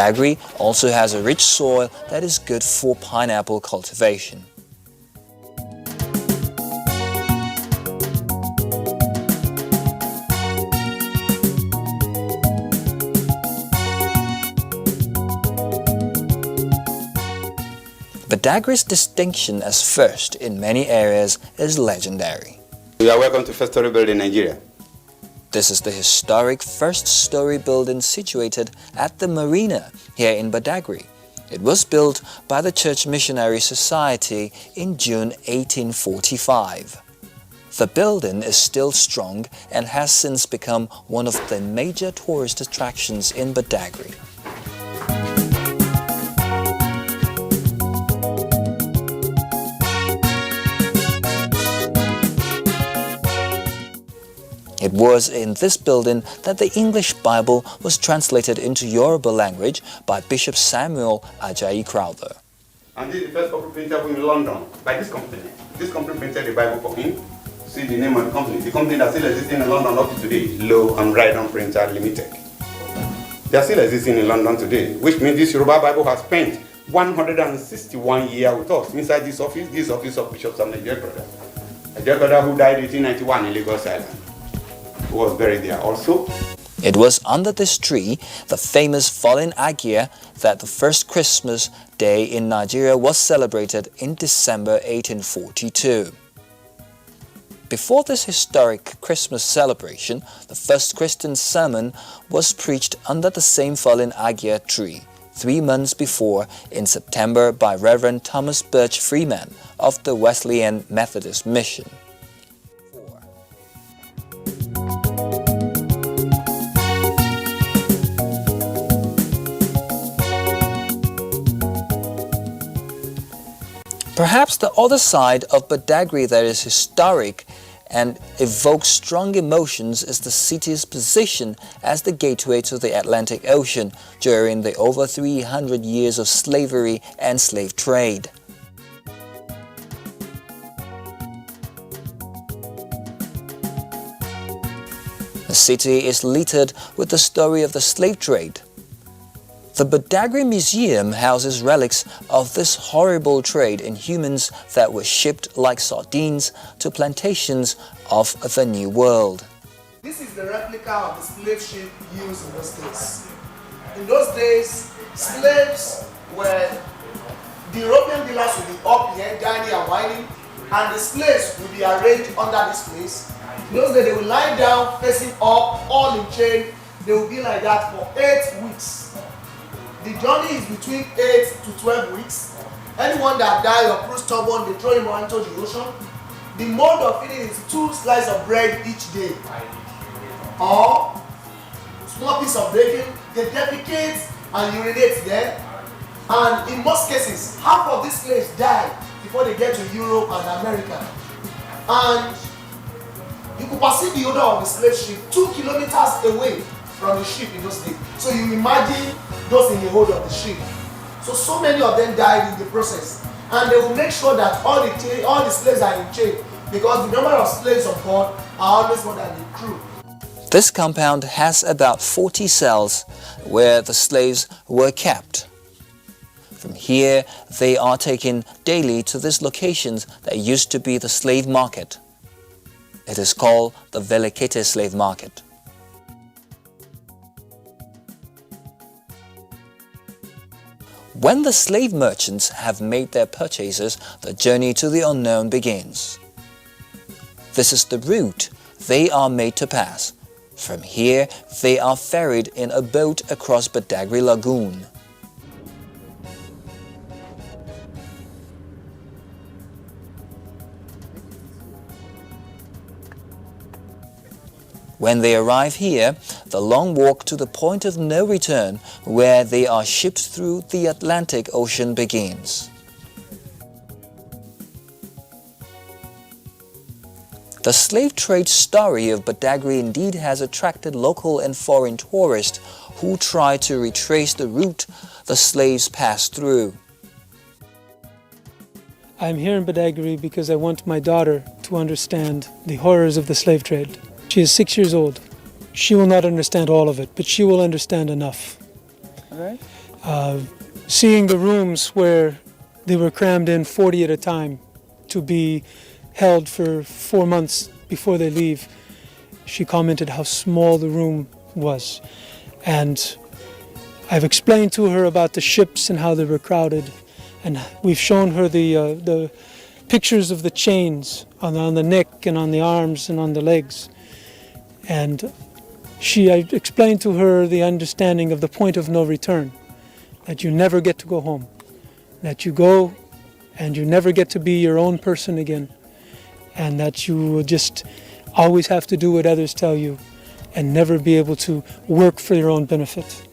Badagry also has a rich soil that is good for pineapple cultivation. Badagry's distinction as first in many areas is legendary.
You are welcome to Festerable in Nigeria.
This is the historic first-story building situated at the marina here in Badagry. It was built by the Church Missionary Society in June 1845. The building is still strong and has since become one of the major tourist attractions in Badagry. It was in this building that the English Bible was translated into Yoruba language by Bishop Samuel Ajayi Crowther.
And this is the first copy printed in London by this company. This company printed the Bible for him. See the name of the company. The company that still exists in London up to today, Low and Rydon Printer Limited. They are still existing in London today, which means this Yoruba Bible has spent 161 years with us inside this office of Bishop Samuel Ajayi Crowther. Ajayi Crowther, who died in 1891 in Lagos Island, who was buried there also.
It was under this tree, the famous Fallen Agia, that the first Christmas Day in Nigeria was celebrated in December 1842. Before this historic Christmas celebration, the first Christian sermon was preached under the same Fallen Agia tree 3 months before in September by Reverend Thomas Birch Freeman of the Wesleyan Methodist Mission. Perhaps the other side of Badagry that is historic and evokes strong emotions is the city's position as the gateway to the Atlantic Ocean during the over 300 years of slavery and slave trade. The city is littered with the story of the slave trade. The Badagry Museum houses relics of this horrible trade in humans that were shipped like sardines to plantations of the New World.
This is the replica of the slave ship used in those days. In those days, slaves were, the European dealers would be up here, dining and whining, and the slaves would be arranged under this place. In those days, they would lie down, facing up, all in chain. They would be like that for 8 weeks. The journey is between 8 to 12 weeks. Anyone that dies or proves stubborn, they throw him into the ocean. The mode of eating is 2 slices of bread each day, or small piece of bacon. They defecate and urinate there. And in most cases, half of these slaves die before they get to Europe and America. And you could perceive the odor of the slave ship 2 kilometers away from the ship in those days. So you imagine those in the hold of the ship. So many of them died in the process. And they will make sure that all the slaves are in chain, because the number of slaves on board are always more than the crew.
This compound has about 40 cells where the slaves were kept. From here, they are taken daily to these locations that used to be the slave market. It is called the Velikete Slave Market. When the slave merchants have made their purchases, the journey to the unknown begins. This is the route they are made to pass. From here, they are ferried in a boat across Badagry Lagoon. When they arrive here, the long walk to the point of no return, where they are shipped through the Atlantic Ocean, begins. The slave trade story of Badagry indeed has attracted local and foreign tourists who try to retrace the route the slaves passed through.
I'm here in Pedigree because I want my daughter to understand the horrors of the slave trade. She is 6 years old. She will not understand all of it, but she will understand enough.
All right.
Seeing the rooms where they were crammed in 40 at a time to be held for 4 months before they leave, she commented how small the room was. And I've explained to her about the ships and how they were crowded, and we've shown her the pictures of the chains on the neck and on the arms and on the legs. And I explained to her the understanding of the point of no return, that you never get to go home, that you go and you never get to be your own person again, and that you will just always have to do what others tell you and never be able to work for your own benefit.